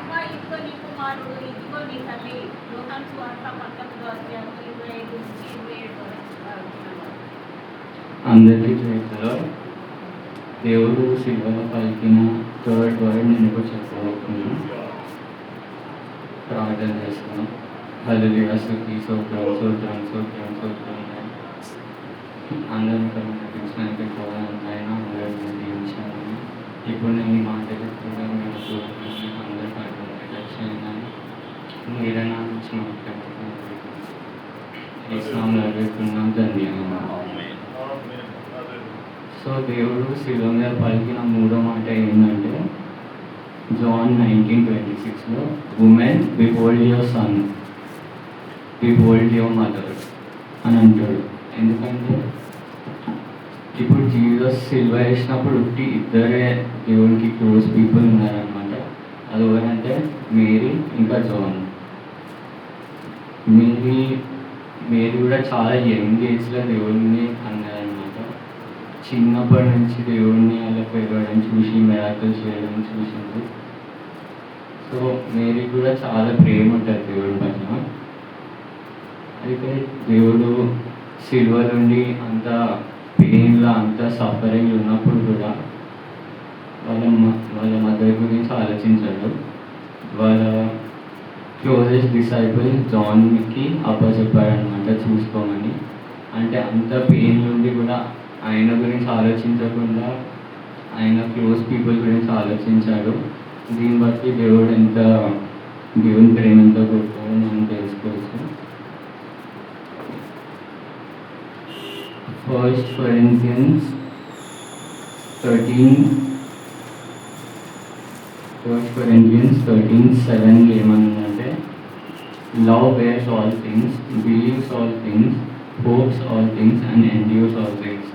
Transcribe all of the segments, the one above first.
అబ్బా ఇదిగో నీ కుమారుడు, ఇదిగో నీ తల్లి. యోహాను సువార్త 19వ అధ్యాయం 25-27 వరకు. అందరికీ చేతిలో దేవుడు శిల్వలో పలికిన థర్డ్ వర్డ్ నేను ఇప్పుడు చెప్పబోతున్నాను. ప్రార్థన చేస్తున్నాను. హల్లెలూయా, స్తుతి, స్తోత్రం, స్తోత్రం, స్తోత్రం, స్తోత్రం. అందరినీ కృష్ణానికి కూడా ఆయన అందరినీ దీవించాలని ఇప్పుడు నేను ఈ మాటలు కూడా మీరు చూడండి. అందరూ పడుతున్నాను మీరైనా నుంచి మాట్లాడుతున్నాం ధన్యవాదాలు. సో దేవుడు శిలువ మీద పలికిన మూడో మాట ఏంటంటే జాన్ 19:26లో woman behold your son, behold your mother అని అంటాడు. ఎందుకంటే ఇప్పుడు జీసస్ సిల్వ వేసినప్పుడు ఇద్దరే దేవునికి క్లోజ్ పీపుల్ ఉన్నారనమాట. అది ఎవరంటే మేరీ ఇంకా జాన్. మేరీ కూడా చాలా యంగ్ ఏజ్లో దేవుడిని అన్నారనమాట. చిన్నప్పటి నుంచి దేవుడిని అలా పెరగడం చూసి మిరాకిల్ చేయడం చూసింది. సో మేరీ కూడా చాలా ప్రేమ ఉంటుంది దేవుడి పట్ల. అయితే దేవుడు సిల్వ నుండి అంత పెయిన్లో అంత సఫరింగ్ ఉన్నప్పుడు కూడా వాళ్ళ మదర్ గురించి ఆలోచించాడు. వాళ్ళ క్లోజెస్ట్ డిసైపుల్ జాన్కి అప్పచెప్పాడనమాట చూసుకోమని. అంటే అంత పెయిన్ నుండి కూడా ఆయన గురించి ఆలోచించకుండా ఆయన క్లోజ్ పీపుల్ గురించి ఆలోచించాడు. దీన్ని బట్టి దేవుని ప్రేమ ఎంత గొప్పదో మనం తెలుసుకోవచ్చు. 1 Corinthians 13:7 ఏమన్నంటే love bears all things, believes all things, hopes all things and endures all things.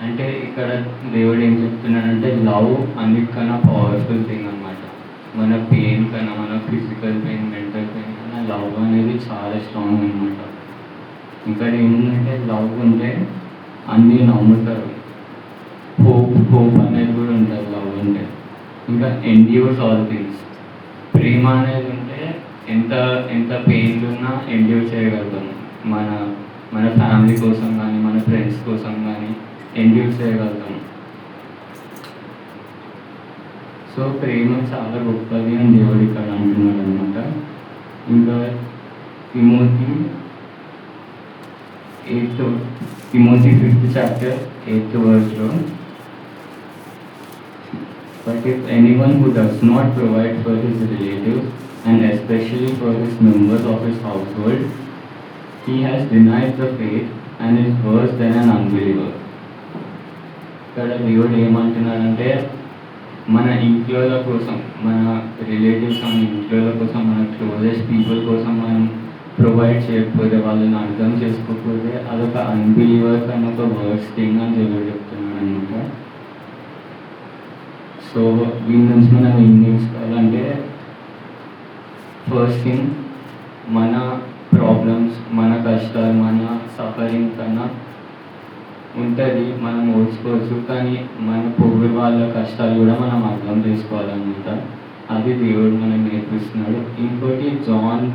అంటే ఇక్కడ దేవుడు ఏం చెప్తున్నాడంటే లవ్ అన్నిటికన్నా పవర్ఫుల్ థింగ్ అనమాట. మన పెయిన్ కన్నా, మన ఫిజికల్ పెయిన్, మెంటల్ పెయిన్ కన్నా లవ్ అనేది చాలా స్ట్రాంగ్ అనమాట. ఇక్కడ ఏంటంటే లవ్ ఉంటే అన్నీ నమ్ముతారు. హోప్ అనేది కూడా ఉంటుంది లవ్ ఉంటే. ఇంకా ఎండ్యూర్స్ ఆల్ థింగ్స్, ప్రేమ అనేది ఉంటే ఎంత పెయిన్ ఉన్నా ఎండ్యూర్ చేయగలుగుతాం. మన ఫ్యామిలీ కోసం కానీ, మన ఫ్రెండ్స్ కోసం కానీ ఎండ్యూర్ చేయగలుగుతాం. సో ప్రేమ చాలా గొప్పది అని దేవుడు ఇక్కడ అంటున్నాడు అనమాట. ఇంకా Timothy 5th chapter 8th verse. But if anyone who does not provide for his relatives and especially for his members of his household, he has denied the faith and is worse than an unbeliever. ఇక్కడ దేవుడు ఏమంటున్నాడంటే మన ఇంట్లోల కోసం, మన relatives మన ఇంట్లోల కోసం, మన closest people కోసం మనం ప్రొవైడ్ చేయకపోతే, వాళ్ళని అర్థం చేసుకోకపోతే అదొక అన్బిలీవర్ కన్నా ఒక వర్స్ థింగ్ అని దేవుడు చెప్తున్నాడు అనమాట. సో దీని నుంచి మనం ఏం నేర్చుకోవాలంటే ఫస్ట్ థింగ్ మన ప్రాబ్లమ్స్, మన కష్టాలు, మన సఫరింగ్ కన్నా ఉంటుంది, మనం ఓర్చుకోవచ్చు. కానీ మన పొగుడు వాళ్ళ కష్టాలు కూడా మనం అర్థం చేసుకోవాలన్నమాట. అది దేవుడు మనకు నేర్పిస్తున్నాడు. ఇంకోటి జాన్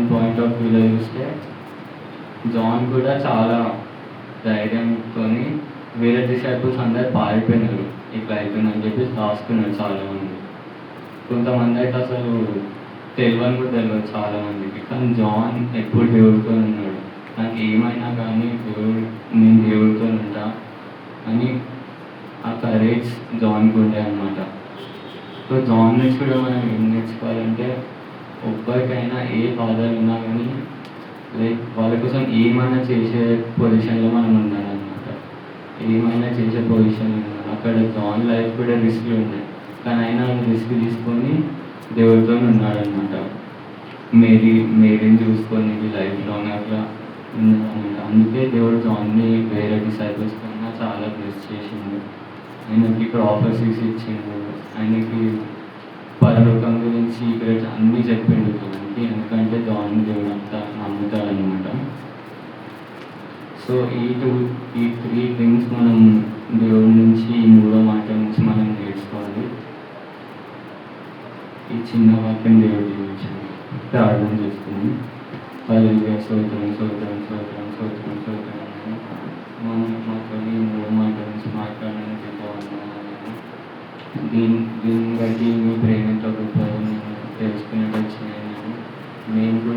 పాయింట్ ఆఫ్ వ్యూలో చూస్తే జాన్ కూడా చాలా ధైర్యంతో వేరే డిసైపుల్స్ అందరు పారిపోయినారు, ఇట్లా అవుతుందని చెప్పి రాసుకున్నారు చాలామంది. కొంతమంది అయితే అసలు తెలియని కూడా తెలియదు చాలామందికి. కానీ జాన్ ఎప్పుడు దేవుడితో ఉన్నాడు. నాకు ఏమైనా కానీ నేను దేవుడితో ఉంటా అని ఆ కరేజ్ జాన్కి ఉండే అనమాట. సో జాన్ నుంచి కూడా మనం ఏం నేర్చుకోవాలంటే ఒక్కరికైనా ఏ బాధలు ఉన్నా కానీ వాళ్ళ కోసం ఏమైనా చేసే పొజిషన్లో మనం ఉండాలన్నమాట. ఏమైనా చేసే పొజిషన్లో ఉండాలి. అక్కడ జాన్ లైఫ్ కూడా రిస్క్లు ఉన్నాయి, కానీ అయినా రిస్క్ తీసుకొని దేవుడితో ఉన్నాడనమాట. మేరీని చూసుకొని లైఫ్ లాంగ్ అట్లా ఉన్నాడనమాట. అందుకే దేవుడు జాన్ని వేరే డిసైపుల్స్ కన్నా చాలా బ్లెస్ చేసిండు. ఆయనకి ప్రాఫెసీస్ ఇచ్చిండు, ఆయనకి పరలోకం గురించి సీక్రెట్స్ అన్నీ చెప్పిండు దేవునికి, ఎందుకంటే దేవుడు అంతా నమ్ముతాడనమాట. సో ఈ త్రీ థింగ్స్ మనం దేవుడి నుంచి, ఈ మూడో మాట నుంచి మనం నేర్చుకోవాలి. ఈ చిన్న వాక్యం దేవుడు జీవించండి. ప్రార్థన చేసుకుని హల్లెలూయా, స్తోత్రం స్తోత్రం స్తోత్రం స్తోత్రం స్తోత్రం. మాతో ఈ మూడు మాట నుంచి మాట్లాడడానికి బాగున్నాను. దీన్ని బట్టి మీ ప్రేమతో గొప్పగా నేను తెలుసుకునేటట్టు చేయండి. మేము కూడా